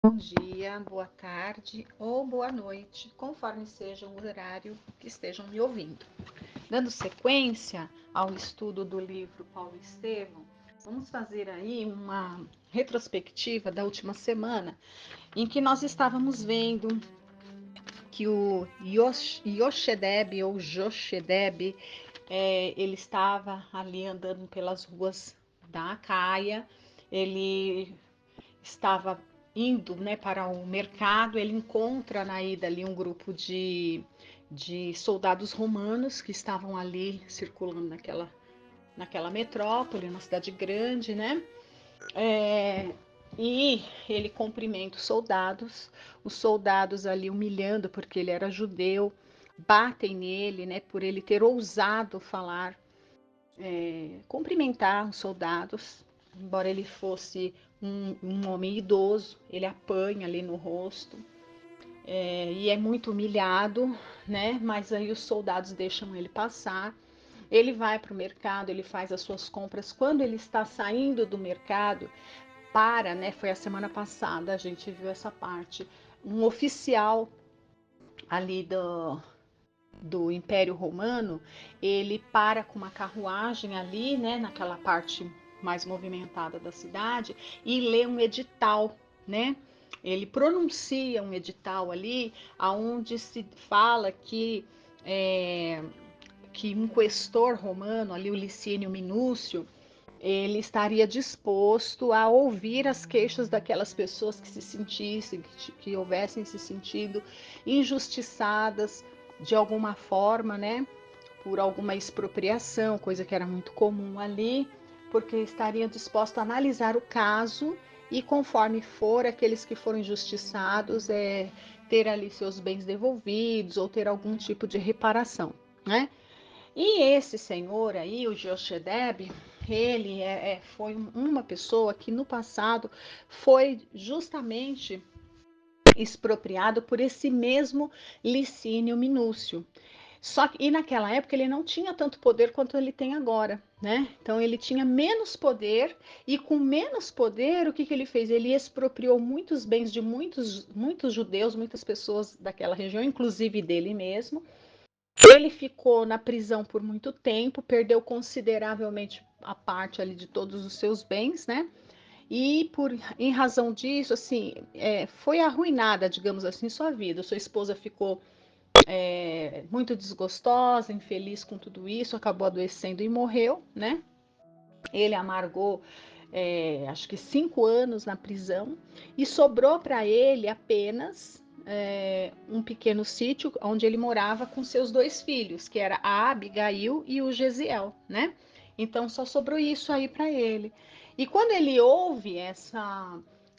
Bom dia, boa tarde ou boa noite, conforme seja o horário que estejam me ouvindo. Dando sequência ao estudo do livro Paulo Estevam, vamos fazer aí uma retrospectiva da última semana, em que nós estávamos vendo que o Yoshedeb ou Joshedeb, ele estava ali andando pelas ruas da Acaia, ele estava indo, né, para o mercado, ele encontra na ida ali um grupo de soldados romanos que estavam ali circulando naquela metrópole, uma cidade grande, né? E ele cumprimenta os soldados ali humilhando porque ele era judeu, batem nele, né, por ele ter ousado falar, cumprimentar os soldados, embora ele fosse um homem idoso, ele apanha ali no rosto, e é muito humilhado, né? Mas aí os soldados deixam ele passar. Ele vai para o mercado, ele faz as suas compras. Quando ele está saindo do mercado, né? Foi a semana passada, a gente viu essa parte. Um oficial ali do Império Romano, ele para com uma carruagem ali, né, naquela parte mais movimentada da cidade e lê um edital, né? Ele pronuncia um edital ali, aonde se fala é, que um questor romano, ali o Licínio Minúcio, ele estaria disposto a ouvir as queixas daquelas pessoas que se sentissem, que houvessem se sentido injustiçadas de alguma forma, né, por alguma expropriação, coisa que era muito comum ali, porque estaria disposto a analisar o caso e, conforme for, aqueles que foram injustiçados, ter ali seus bens devolvidos ou ter algum tipo de reparação, né? E esse senhor aí, o Jochedeb, ele foi uma pessoa que no passado foi justamente expropriado por esse mesmo Licínio Minúcio. E naquela época ele não tinha tanto poder quanto ele tem agora, né? Então ele tinha menos poder e com menos poder, o que que ele fez? Ele expropriou muitos bens de muitos judeus, muitas pessoas daquela região, inclusive dele mesmo. Ele ficou na prisão por muito tempo, perdeu consideravelmente a parte ali de todos os seus bens, né? E em razão disso, assim, foi arruinada, digamos assim, sua vida. Sua esposa ficou muito desgostosa, infeliz com tudo isso, acabou adoecendo e morreu, né? Ele amargou, acho que 5 anos na prisão e sobrou para ele apenas um pequeno sítio onde ele morava com seus 2 filhos, que era a Abigail e o Gesiel, né? Então só sobrou isso aí para ele. E quando ele ouve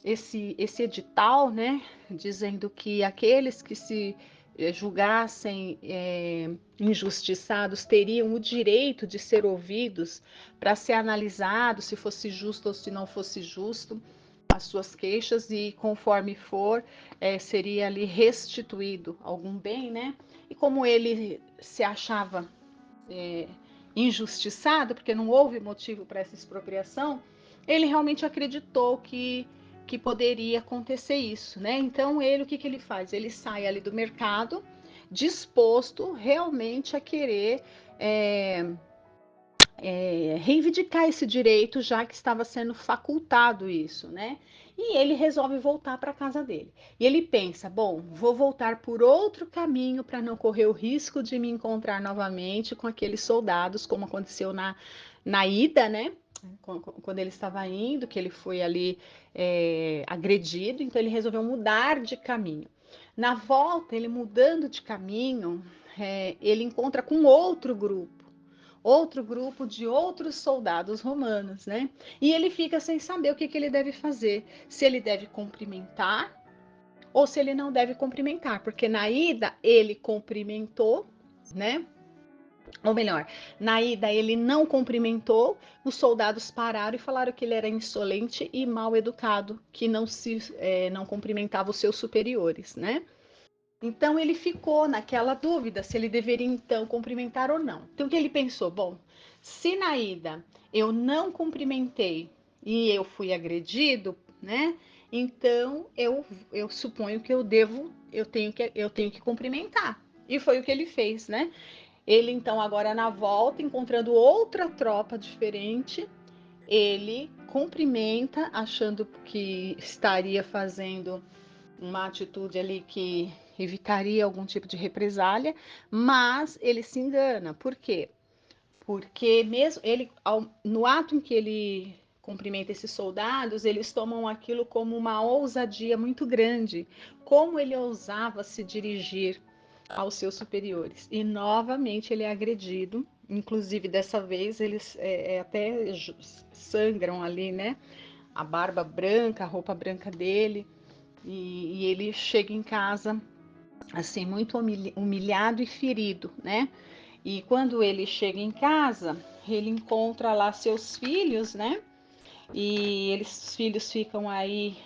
esse edital, né, dizendo que aqueles que se julgassem injustiçados teriam o direito de ser ouvidos para ser analisado se fosse justo ou se não fosse justo as suas queixas e conforme for seria ali restituído algum bem, né? E como ele se achava injustiçado, porque não houve motivo para essa expropriação, ele realmente acreditou que poderia acontecer isso, né? Então ele, o que ele faz? Ele sai ali do mercado disposto realmente a querer reivindicar esse direito, já que estava sendo facultado isso, né? E ele resolve voltar para a casa dele. E ele pensa: bom, vou voltar por outro caminho para não correr o risco de me encontrar novamente com aqueles soldados, como aconteceu na ida, né? Quando ele estava indo, que ele foi ali agredido, então ele resolveu mudar de caminho. Na volta, ele mudando de caminho, ele encontra com outro grupo de outros soldados romanos, né? E ele fica sem saber o que ele deve fazer, se ele deve cumprimentar ou se ele não deve cumprimentar, porque na ida ele cumprimentou, né? Ou melhor, na ida ele não cumprimentou, os soldados pararam e falaram que ele era insolente e mal educado, que não cumprimentava os seus superiores, né? Então ele ficou naquela dúvida se ele deveria então cumprimentar ou não. Então o que ele pensou? Bom, se na ida eu não cumprimentei e eu fui agredido, né? então eu suponho que eu tenho que cumprimentar. E foi o que ele fez, né? Ele então agora na volta, encontrando outra tropa diferente, ele cumprimenta, achando que estaria fazendo uma atitude ali que evitaria algum tipo de represália, mas ele se engana. Por quê? Porque mesmo ele, no ato em que ele cumprimenta esses soldados, eles tomam aquilo como uma ousadia muito grande, como ele ousava se dirigir aos seus superiores. E novamente ele é agredido, inclusive dessa vez eles até sangram ali, né? A barba branca, a roupa branca dele, e ele chega em casa assim muito humilhado e ferido, né? E quando ele chega em casa, ele encontra lá seus filhos, né? E os filhos ficam aí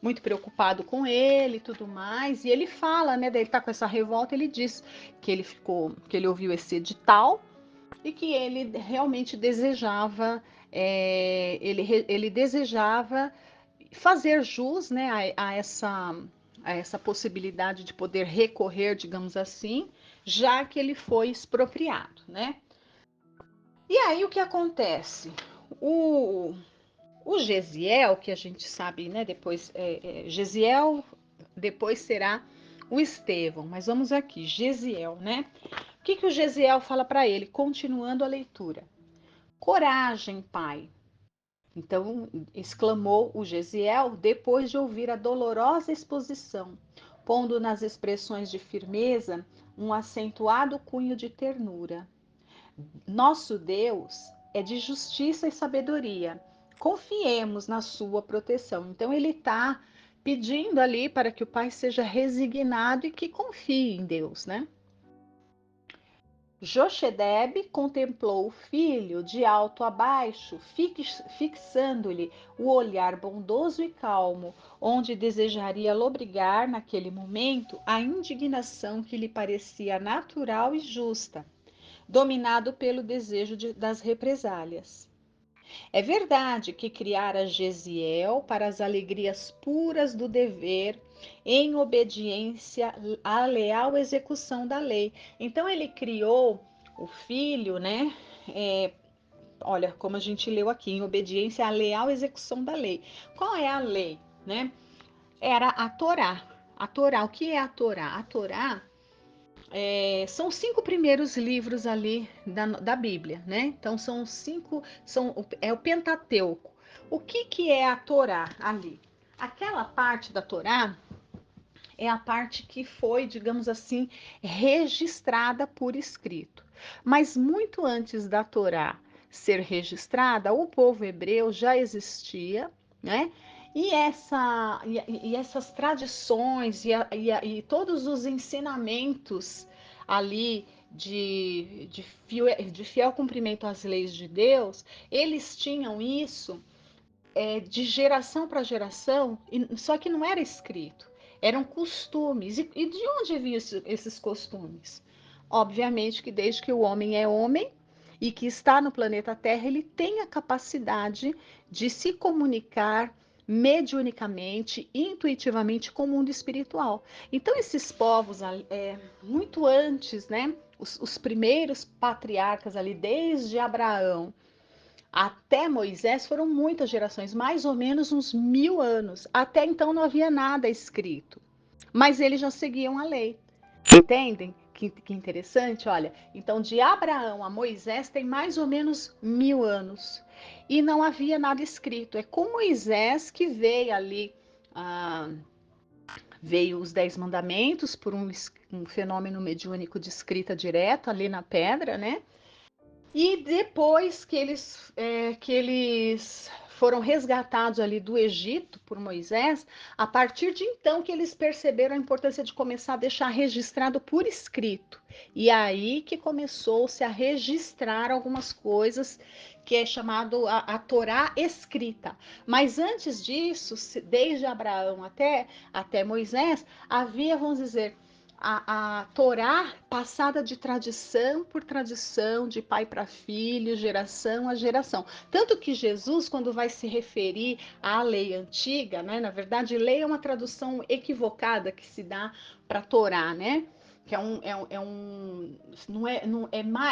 muito preocupados com ele e tudo mais. E ele fala, né? Ele tá com essa revolta, ele diz que ele ouviu esse edital e que ele realmente desejava, ele desejava fazer jus, né, a essa possibilidade de poder recorrer, digamos assim, já que ele foi expropriado, né? E aí o que acontece? O, o Gesiel, que a gente sabe, né, depois, Gesiel depois será o Estevão, mas vamos aqui, Gesiel, né? O que o Gesiel fala para ele, continuando a leitura? Coragem, pai. Então, exclamou o Gesiel depois de ouvir a dolorosa exposição, pondo nas expressões de firmeza um acentuado cunho de ternura. Nosso Deus é de justiça e sabedoria. Confiemos na sua proteção. Então, ele está pedindo ali para que o pai seja resignado e que confie em Deus, né? Jochedeb contemplou o filho de alto a baixo, fixando-lhe o olhar bondoso e calmo, onde desejaria lobrigar naquele momento a indignação que lhe parecia natural e justa, dominado pelo desejo das represálias. É verdade que criara Gesiel para as alegrias puras do dever, em obediência à leal execução da lei. Então ele criou o filho, né? É, olha, como a gente leu aqui, em obediência à leal execução da lei. Qual é a lei, né? Era a Torá. A Torá, o que é a Torá? A Torá são os 5 primeiros livros ali da Bíblia, né? Então são cinco, é o Pentateuco. O que é a Torá ali? Aquela parte da Torá é a parte que foi, digamos assim, registrada por escrito. Mas muito antes da Torá ser registrada, o povo hebreu já existia, né? E essas tradições e todos os ensinamentos ali de fiel cumprimento às leis de Deus, eles tinham isso de geração para geração, só que não era escrito, eram costumes. E de onde vinham esses costumes? Obviamente que desde que o homem é homem e que está no planeta Terra, ele tem a capacidade de se comunicar mediunicamente, intuitivamente com o mundo espiritual. Então, esses povos, muito antes, né, os primeiros patriarcas ali, desde Abraão até Moisés foram muitas gerações, mais ou menos uns 1000 anos. Até então não havia nada escrito, mas eles já seguiam a lei. Entendem? Que interessante, olha. Então, de Abraão a Moisés tem mais ou menos 1000 anos e não havia nada escrito. É com Moisés que veio ali, ah, veio os 10 mandamentos por um fenômeno mediúnico de escrita direta ali na pedra, né? E depois que eles foram resgatados ali do Egito por Moisés, a partir de então que eles perceberam a importância de começar a deixar registrado por escrito. E aí que começou-se a registrar algumas coisas que é chamado a Torá escrita. Mas antes disso, desde Abraão até Moisés, havia, vamos dizer, a Torá passada de tradição por tradição, de pai para filho, geração a geração. Tanto que Jesus, quando vai se referir à lei antiga, né, na verdade, lei é uma tradução equivocada que se dá para a Torá, né? Que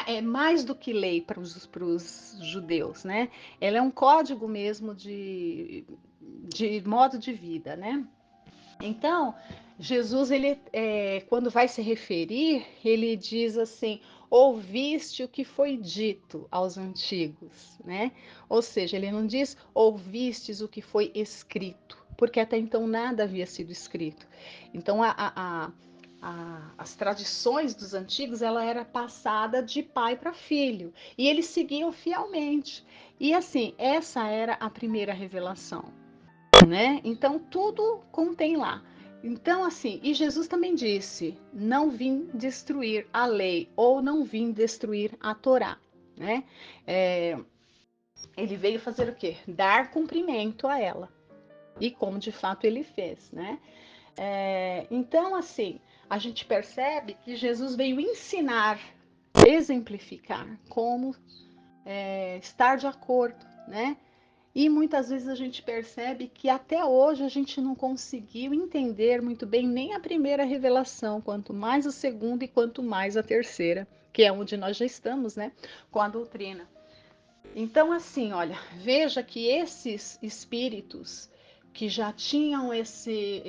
é mais do que lei para os judeus, né? Ela é um código mesmo de modo de vida, né? Então, Jesus, quando vai se referir, ele diz assim: ouviste o que foi dito aos antigos, né? Ou seja, ele não diz ouvistes o que foi escrito, porque até então nada havia sido escrito. Então, as tradições dos antigos, ela era passada de pai para filho, e eles seguiam fielmente. E assim, essa era a primeira revelação, né? Então tudo contém lá. Então assim, e Jesus também disse: não vim destruir a lei ou não vim destruir a Torá, né? É, ele veio fazer o quê? Dar cumprimento a ela. E como de fato ele fez, né? Então assim, a gente percebe que Jesus veio ensinar, exemplificar como estar de acordo, né? E muitas vezes a gente percebe que até hoje a gente não conseguiu entender muito bem nem a primeira revelação, quanto mais a segunda e quanto mais a terceira, que é onde nós já estamos, né, com a doutrina. Então, assim, olha, veja que esses espíritos que já tinham esse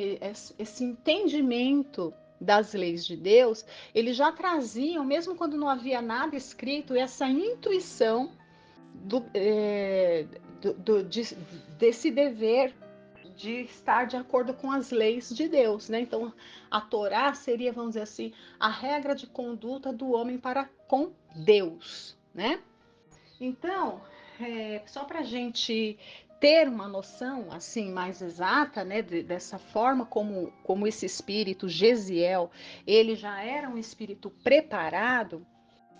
entendimento das leis de Deus, eles já traziam, mesmo quando não havia nada escrito, essa intuição do, é, desse dever de estar de acordo com as leis de Deus, né? Então, a Torá seria, vamos dizer assim, a regra de conduta do homem para com Deus, né? Então, só para a gente ter uma noção assim mais exata, né, dessa forma como esse espírito Gesiel, ele já era um espírito preparado.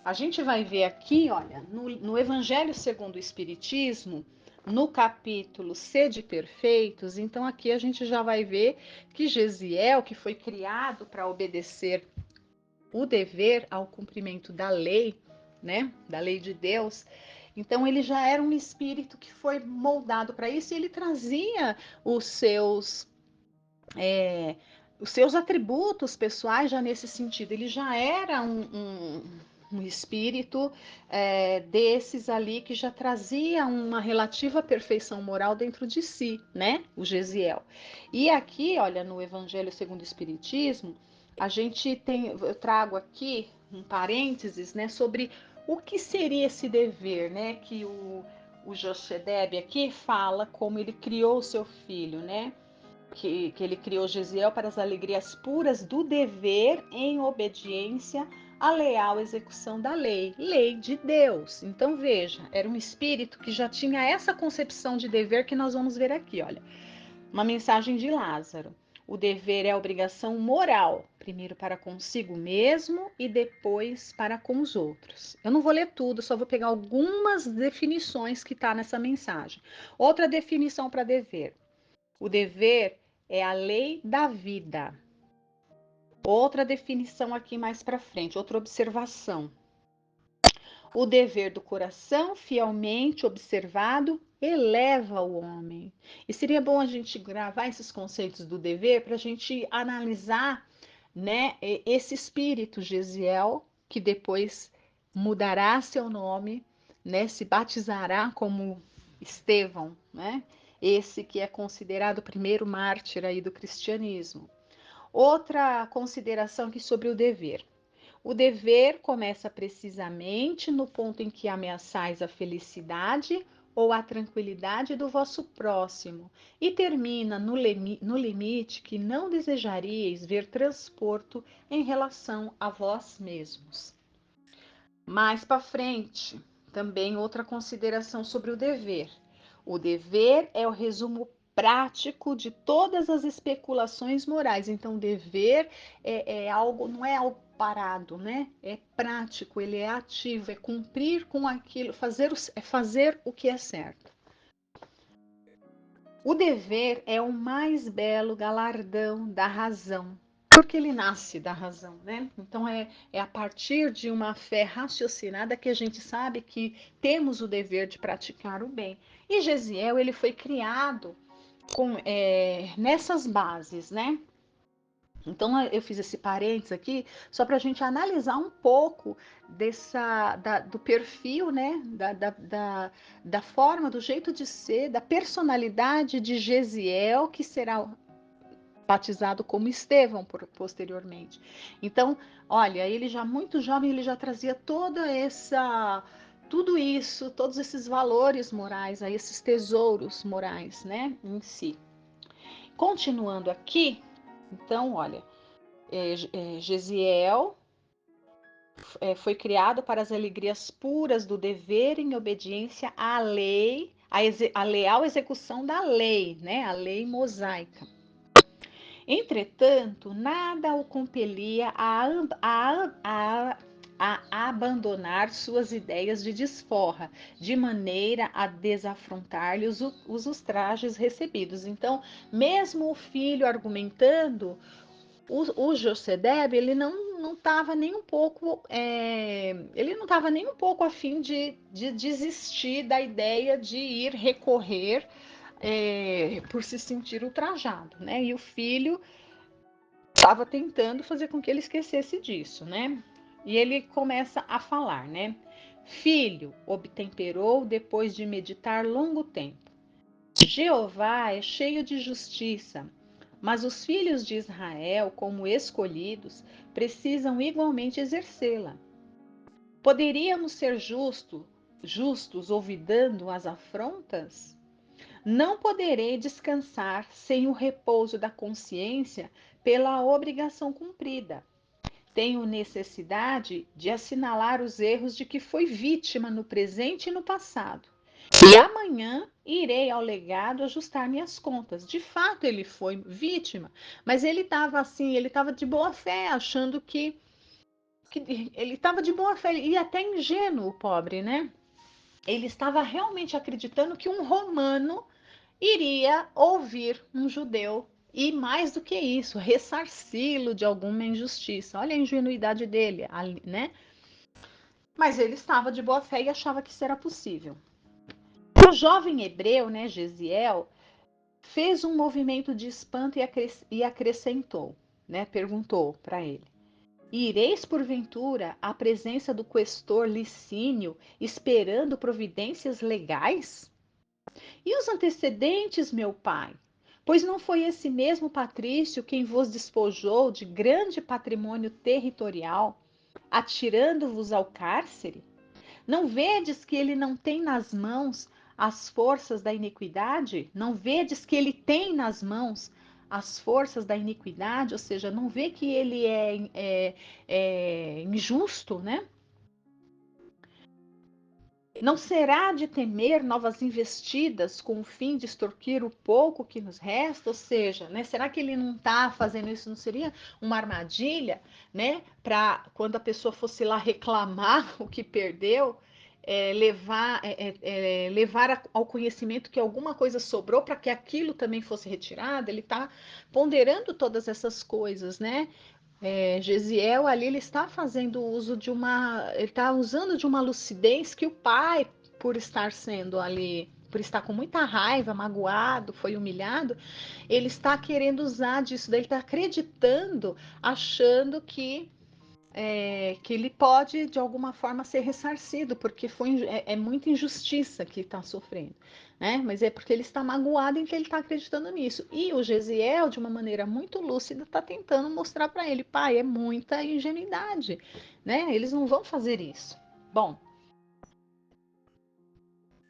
A gente vai ver aqui, olha, no Evangelho segundo o Espiritismo, no capítulo Sede Perfeitos, então aqui a gente já vai ver que Gesiel, que foi criado para obedecer o dever ao cumprimento da lei, né, da lei de Deus, então ele já era um espírito que foi moldado para isso e ele trazia os seus os seus atributos pessoais já nesse sentido. Ele já era um espírito desses ali que já trazia uma relativa perfeição moral dentro de si, né? O Gesiel. E aqui, olha, no Evangelho segundo o Espiritismo, a gente tem, eu trago aqui um parênteses, né, sobre o que seria esse dever, né, que o Jochedeb aqui fala como ele criou o seu filho, né? Que ele criou Gesiel para as alegrias puras do dever em obediência à leal execução da lei, lei de Deus. Então veja, era um espírito que já tinha essa concepção de dever que nós vamos ver aqui, olha. Uma mensagem de Lázaro. O dever é a obrigação moral, primeiro para consigo mesmo e depois para com os outros. Eu não vou ler tudo, só vou pegar algumas definições que está nessa mensagem. Outra definição para dever. O dever é a lei da vida. Outra definição aqui mais para frente, outra observação. O dever do coração, fielmente observado, eleva o homem. E seria bom a gente gravar esses conceitos do dever para a gente analisar, né, esse espírito Gesiel, que depois mudará seu nome, né, se batizará como Estevão, né? Esse que é considerado o primeiro mártir aí do cristianismo. Outra consideração aqui sobre o dever. O dever começa precisamente no ponto em que ameaçais a felicidade ou a tranquilidade do vosso próximo e termina no limite que não desejaríeis ver transporto em relação a vós mesmos. Mais para frente, também outra consideração sobre o dever. O dever é o resumo prático de todas as especulações morais. Então, dever é algo, não é algo parado, né? É prático, ele é ativo, é cumprir com aquilo, é fazer o que é certo. O dever é o mais belo galardão da razão. Porque ele nasce da razão, né? Então é a partir de uma fé raciocinada que a gente sabe que temos o dever de praticar o bem. E Gesiel, ele foi criado nessas bases, né? Então eu fiz esse parênteses aqui só para a gente analisar um pouco do perfil, né? Da forma, do jeito de ser, da personalidade de Gesiel, que será batizado como Estevão posteriormente. Então, olha, ele já muito jovem, ele já trazia tudo isso, todos esses valores morais, aí, esses tesouros morais, né, em si. Continuando aqui, então, olha, Gesiel foi criado para as alegrias puras do dever em obediência à lei, a leal execução da lei, né, a lei mosaica. Entretanto, nada o compelia a abandonar suas ideias de desforra, de maneira a desafrontar-lhe os ultrajes recebidos. Então, mesmo o filho argumentando, o José ele não estava nem um pouco, ele não estava nem um pouco a fim de desistir da ideia de ir recorrer por se sentir ultrajado, né? E o filho estava tentando fazer com que ele esquecesse disso, né? E ele começa a falar, né? Filho, obtemperou depois de meditar longo tempo. Jeová é cheio de justiça, mas os filhos de Israel, como escolhidos, precisam igualmente exercê-la. Poderíamos ser justos olvidando as afrontas? Não poderei descansar sem o repouso da consciência pela obrigação cumprida. Tenho necessidade de assinalar os erros de que fui vítima no presente e no passado. E amanhã irei ao legado ajustar minhas contas. De fato, ele foi vítima, mas ele estava assim, ele estava de boa fé, achando que ele estava de boa fé e até ingênuo, o pobre, né? Ele estava realmente acreditando que um romano iria ouvir um judeu e, mais do que isso, ressarci-lo de alguma injustiça. Olha a ingenuidade dele, né? Mas ele estava de boa fé e achava que isso era possível. O jovem hebreu, né, Gesiel, fez um movimento de espanto e acrescentou, né? Perguntou para ele: Ireis porventura à presença do questor Licínio esperando providências legais? E os antecedentes, meu pai? Pois não foi esse mesmo patrício quem vos despojou de grande patrimônio territorial, atirando-vos ao cárcere? Não vedes que ele não tem nas mãos as forças da iniquidade? Não vedes que ele tem nas mãos as forças da iniquidade? Ou seja, não vê que ele é injusto, né? Não será de temer novas investidas com o fim de extorquir o pouco que nos resta? Ou seja, né, será que ele não está fazendo isso? Não seria uma armadilha, né? Para quando a pessoa fosse lá reclamar o que perdeu, levar ao conhecimento que alguma coisa sobrou para que aquilo também fosse retirado? Ele está ponderando todas essas coisas, né? Gesiel ali ele está fazendo uso ele está usando de uma lucidez que o pai, por estar sendo ali, por estar com muita raiva, magoado, foi humilhado, ele está querendo usar disso, daí ele está acreditando, achando que ele pode de alguma forma ser ressarcido, porque é muita injustiça que está sofrendo, né? Mas é porque ele está magoado em que ele está acreditando nisso. E o Gesiel, de uma maneira muito lúcida, está tentando mostrar para ele, pai, é muita ingenuidade, né? Eles não vão fazer isso. Bom,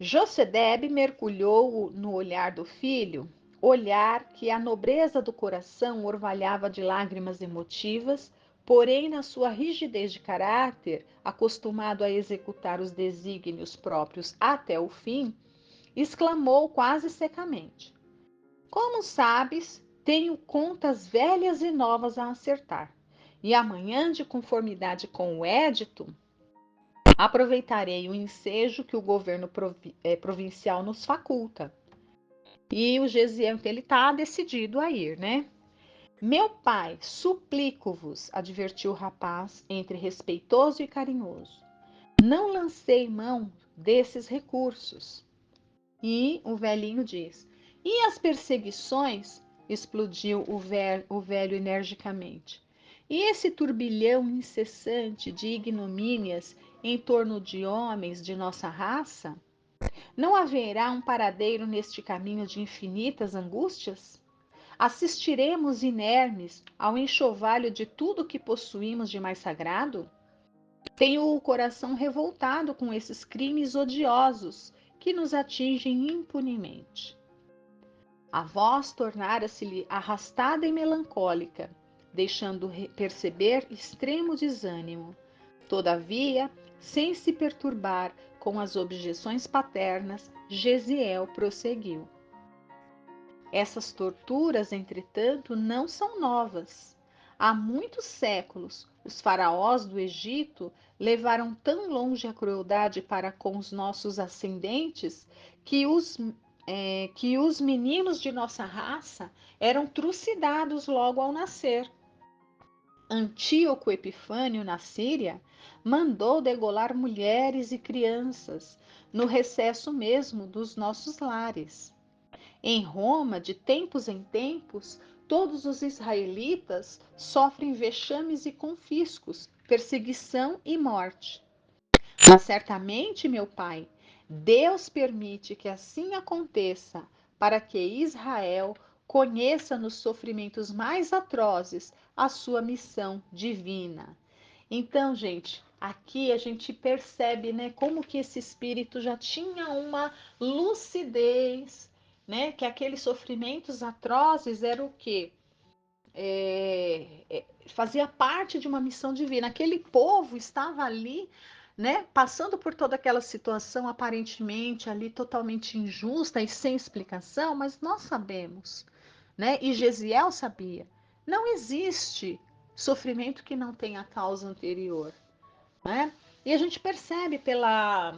Josedebe mergulhou no olhar do filho, olhar que a nobreza do coração orvalhava de lágrimas emotivas, porém, na sua rigidez de caráter, acostumado a executar os desígnios próprios até o fim, exclamou quase secamente: Como sabes, tenho contas velhas e novas a acertar, e amanhã, de conformidade com o édito, aproveitarei o ensejo que o governo provincial nos faculta. E o Gesiel, ele está decidido a ir, né? Meu pai, suplico-vos, advertiu o rapaz, entre respeitoso e carinhoso. Não lancei mão desses recursos. E o velhinho diz: E as perseguições? Explodiu o velho energicamente. E esse turbilhão incessante de ignomínias em torno de homens de nossa raça? Não haverá um paradeiro neste caminho de infinitas angústias? Assistiremos inermes ao enxovalho de tudo que possuímos de mais sagrado? Tenho o coração revoltado com esses crimes odiosos que nos atingem impunemente. A voz tornara-se-lhe arrastada e melancólica, deixando perceber extremo desânimo. Todavia, sem se perturbar com as objeções paternas, Gesiel prosseguiu. Essas torturas, entretanto, não são novas. Há muitos séculos, os faraós do Egito levaram tão longe a crueldade para com os nossos ascendentes que os meninos de nossa raça eram trucidados logo ao nascer. Antíoco Epifânio, na Síria, mandou degolar mulheres e crianças no recesso mesmo dos nossos lares. Em Roma, de tempos em tempos, todos os israelitas sofrem vexames e confiscos, perseguição e morte. Mas certamente, meu pai, Deus permite que assim aconteça, para que Israel conheça nos sofrimentos mais atrozes a sua missão divina. Então, gente, aqui a gente percebe, né, como que esse espírito já tinha uma lucidez, né, que aqueles sofrimentos atrozes eram o quê? Fazia parte de uma missão divina. Aquele povo estava ali, né, passando por toda aquela situação aparentemente ali totalmente injusta e sem explicação, mas nós sabemos, né? E Gesiel sabia, não existe sofrimento que não tenha causa anterior, né? E a gente percebe pela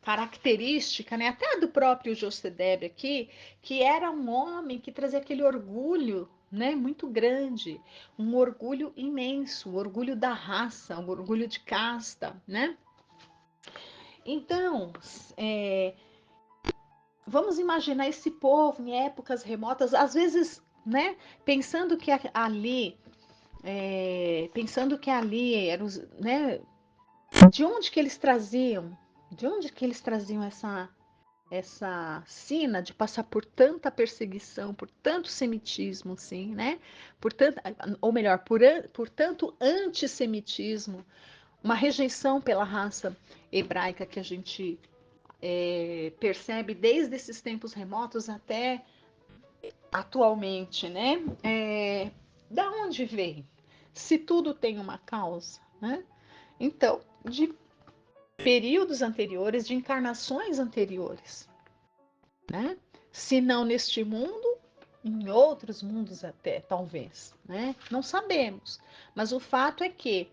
característica, né, até do próprio Josedebe aqui, que era um homem que trazia aquele orgulho, né, muito grande, um orgulho imenso, o orgulho da raça, um orgulho de casta, né? Então, é, vamos imaginar esse povo em épocas remotas, às vezes, né, pensando que ali eram, né, de onde que eles traziam, de onde que eles traziam essa sina de passar por tanta perseguição, por tanto semitismo, sim, né? Por tanto, ou melhor, por tanto antissemitismo, uma rejeição pela raça hebraica que a gente percebe desde esses tempos remotos até atualmente, né? Da onde vem? Se tudo tem uma causa, né? Então, de períodos anteriores, de encarnações anteriores, né? Se não neste mundo, em outros mundos até, talvez, né? Não sabemos. Mas o fato é que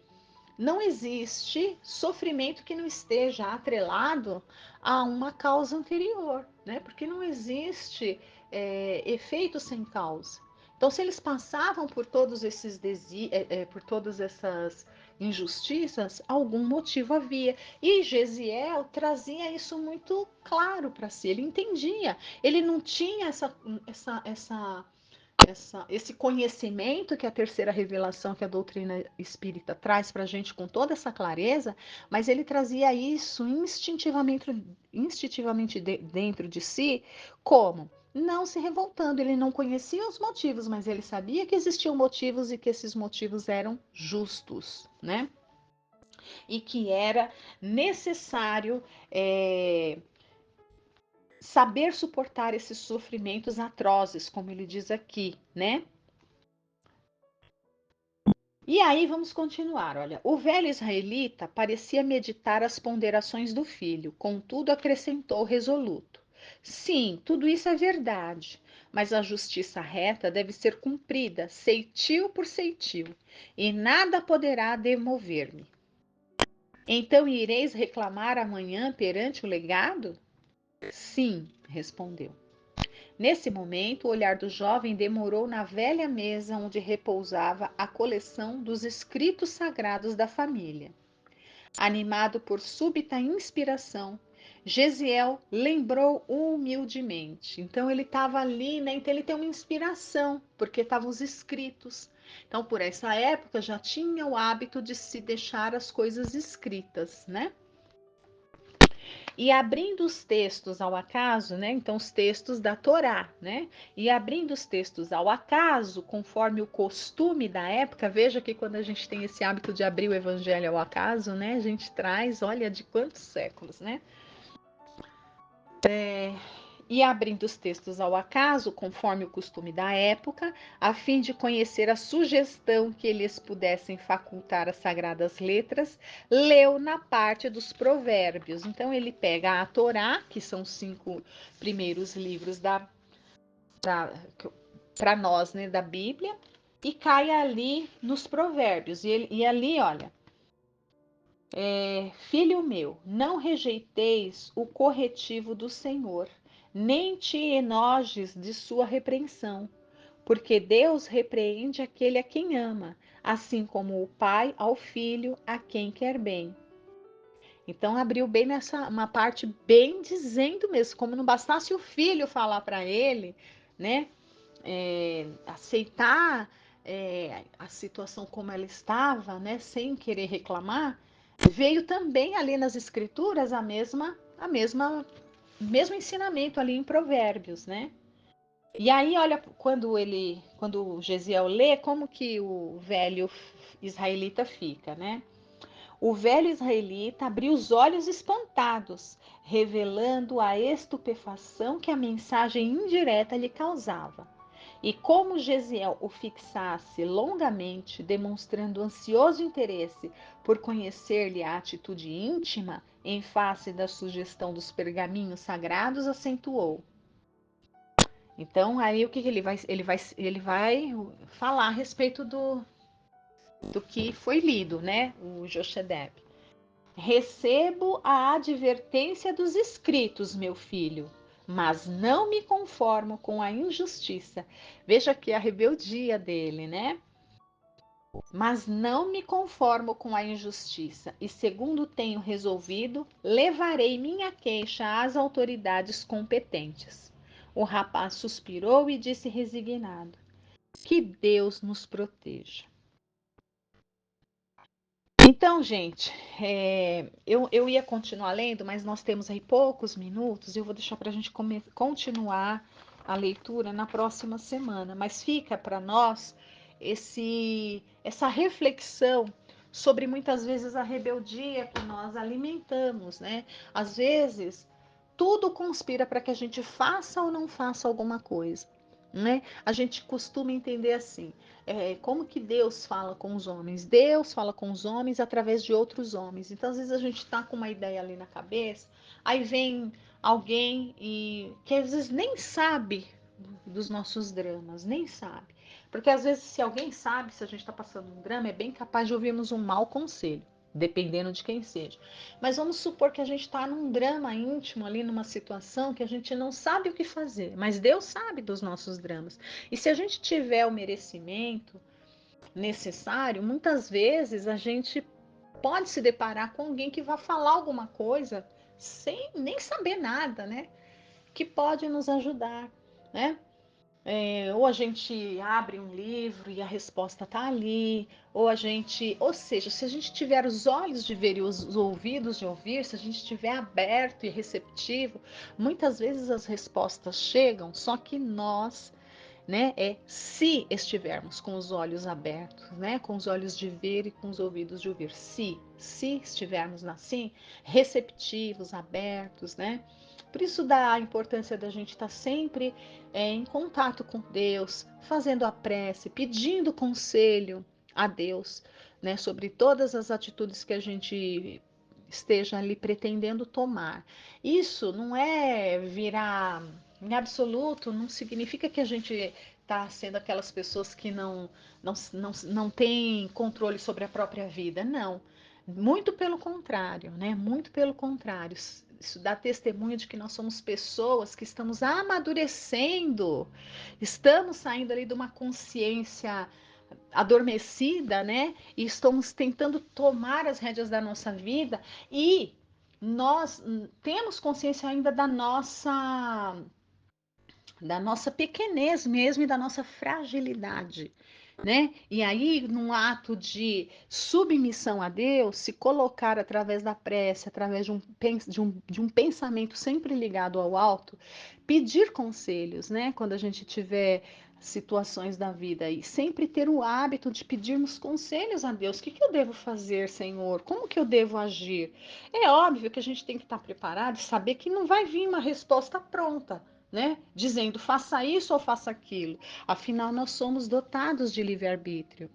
não existe sofrimento que não esteja atrelado a uma causa anterior, né? Porque não existe efeito sem causa. Então, se eles passavam por todos esses por todas essas injustiças, algum motivo havia. E Gesiel trazia isso muito claro para si. Ele entendia. Ele não tinha esse conhecimento que a terceira revelação, que a doutrina espírita traz para a gente com toda essa clareza, mas ele trazia isso instintivamente dentro de si, como? Não se revoltando, ele não conhecia os motivos, mas ele sabia que existiam motivos e que esses motivos eram justos, né? E que era necessário saber suportar esses sofrimentos atrozes, como ele diz aqui, né? E aí vamos continuar. Olha, o velho israelita parecia meditar as ponderações do filho, contudo acrescentou resoluto: Sim, tudo isso é verdade, mas a justiça reta deve ser cumprida, ceitil por ceitil, e nada poderá demover-me. Então ireis reclamar amanhã perante o legado? Sim, respondeu. Nesse momento, o olhar do jovem demorou na velha mesa onde repousava a coleção dos escritos sagrados da família. Animado por súbita inspiração, Gesiel lembrou humildemente. Então ele estava ali, né? Então ele tem uma inspiração, porque estavam os escritos. Então, por essa época já tinha o hábito de se deixar as coisas escritas, né? E abrindo os textos ao acaso, né? Então, os textos da Torá, né? E abrindo os textos ao acaso, conforme o costume da época, veja que quando a gente tem esse hábito de abrir o evangelho ao acaso, né? A gente traz, olha, de quantos séculos, né? E abrindo os textos ao acaso, conforme o costume da época, a fim de conhecer a sugestão que eles pudessem facultar às sagradas letras, leu na parte dos provérbios. Então ele pega a Torá, que são os 5 primeiros livros para nós, né, da Bíblia, e cai ali nos provérbios. E ali, olha, filho meu, não rejeiteis o corretivo do Senhor, nem te enojes de sua repreensão, porque Deus repreende aquele a quem ama, assim como o pai ao filho a quem quer bem. Então abriu bem nessa uma parte bem dizendo mesmo, como não bastasse o filho falar para ele, né, aceitar a situação como ela estava, né, sem querer reclamar, veio também ali nas escrituras mesmo ensinamento ali em Provérbios, né? E aí, olha, quando o Gesiel lê, como que o velho israelita fica, né? O velho israelita abriu os olhos espantados, revelando a estupefação que a mensagem indireta lhe causava. E como Gesiel o fixasse longamente, demonstrando ansioso interesse por conhecer-lhe a atitude íntima, em face da sugestão dos pergaminhos sagrados, acentuou. Então, aí o que ele vai falar a respeito do que foi lido, né? O Jochedeb. Recebo a advertência dos escritos, meu filho, mas não me conformo com a injustiça. Veja aqui a rebeldia dele, né? Mas não me conformo com a injustiça, e segundo tenho resolvido, levarei minha queixa às autoridades competentes. O rapaz suspirou e disse resignado: Que Deus nos proteja. Então, gente, eu ia continuar lendo, mas nós temos aí poucos minutos. Eu vou deixar para a gente continuar a leitura na próxima semana. Mas fica para nós essa reflexão sobre muitas vezes a rebeldia que nós alimentamos, né? Às vezes tudo conspira para que a gente faça ou não faça alguma coisa. Né? A gente costuma entender assim, como que Deus fala com os homens? Deus fala com os homens através de outros homens. Então, às vezes a gente está com uma ideia ali na cabeça, aí vem alguém e que às vezes nem sabe dos nossos dramas, nem sabe. Porque às vezes se alguém sabe se a gente está passando um drama, é bem capaz de ouvirmos um mau conselho, dependendo de quem seja. Mas vamos supor que a gente está num drama íntimo ali, numa situação que a gente não sabe o que fazer, mas Deus sabe dos nossos dramas. E se a gente tiver o merecimento necessário, muitas vezes a gente pode se deparar com alguém que vai falar alguma coisa sem nem saber nada, né? Que pode nos ajudar, né? Ou a gente abre um livro e a resposta está ali, ou seja, se a gente tiver os olhos de ver e os ouvidos de ouvir, se a gente estiver aberto e receptivo, muitas vezes as respostas chegam, só que nós, né, se estivermos com os olhos abertos, né, com os olhos de ver e com os ouvidos de ouvir, se estivermos assim, receptivos, abertos, né, por isso dá a importância da gente estar sempre em contato com Deus, fazendo a prece, pedindo conselho a Deus, né, sobre todas as atitudes que a gente esteja ali pretendendo tomar. Isso não é virar em absoluto, não significa que a gente está sendo aquelas pessoas que não têm controle sobre a própria vida, não. Muito pelo contrário, né? Muito pelo contrário. isso dá testemunho de que nós somos pessoas que estamos amadurecendo, estamos saindo ali de uma consciência adormecida, né? E estamos tentando tomar as rédeas da nossa vida e nós temos consciência ainda da nossa pequenez mesmo e da nossa fragilidade, né? E aí, num ato de submissão a Deus, se colocar através da prece, através de um pensamento sempre ligado ao alto, pedir conselhos, né? Quando a gente tiver situações da vida e sempre ter o hábito de pedirmos conselhos a Deus. O que que eu devo fazer, Senhor? Como que eu devo agir? É óbvio que a gente tem que estar preparado e saber que não vai vir uma resposta pronta, né? Dizendo faça isso ou faça aquilo. Afinal, nós somos dotados de livre-arbítrio.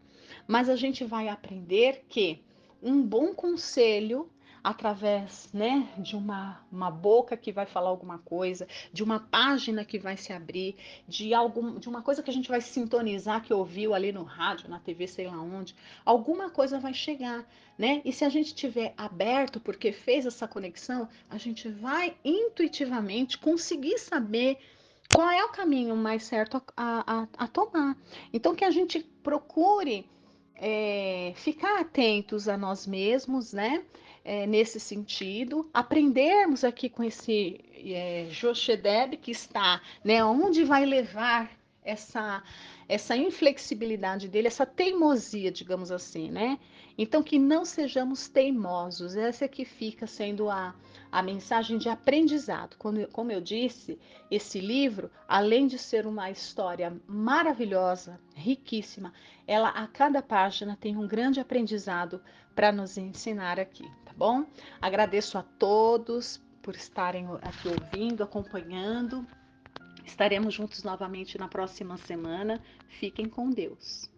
Mas a gente vai aprender que um bom conselho, através, né, de uma boca que vai falar alguma coisa, de uma página que vai se abrir, de uma coisa que a gente vai sintonizar, que ouviu ali no rádio, na TV, sei lá onde, alguma coisa vai chegar, né? E se a gente tiver aberto porque fez essa conexão, a gente vai intuitivamente conseguir saber qual é o caminho mais certo a tomar. Então, que a gente procure ficar atentos a nós mesmos, né? Nesse sentido, aprendermos aqui com esse Jochedeb que está, né? Onde vai levar essa inflexibilidade dele, essa teimosia, digamos assim, né? Então, que não sejamos teimosos, essa é que fica sendo a mensagem de aprendizado. Como eu disse, esse livro, além de ser uma história maravilhosa, riquíssima, ela a cada página tem um grande aprendizado para nos ensinar aqui, tá bom? Agradeço a todos por estarem aqui ouvindo, acompanhando. Estaremos juntos novamente na próxima semana. Fiquem com Deus.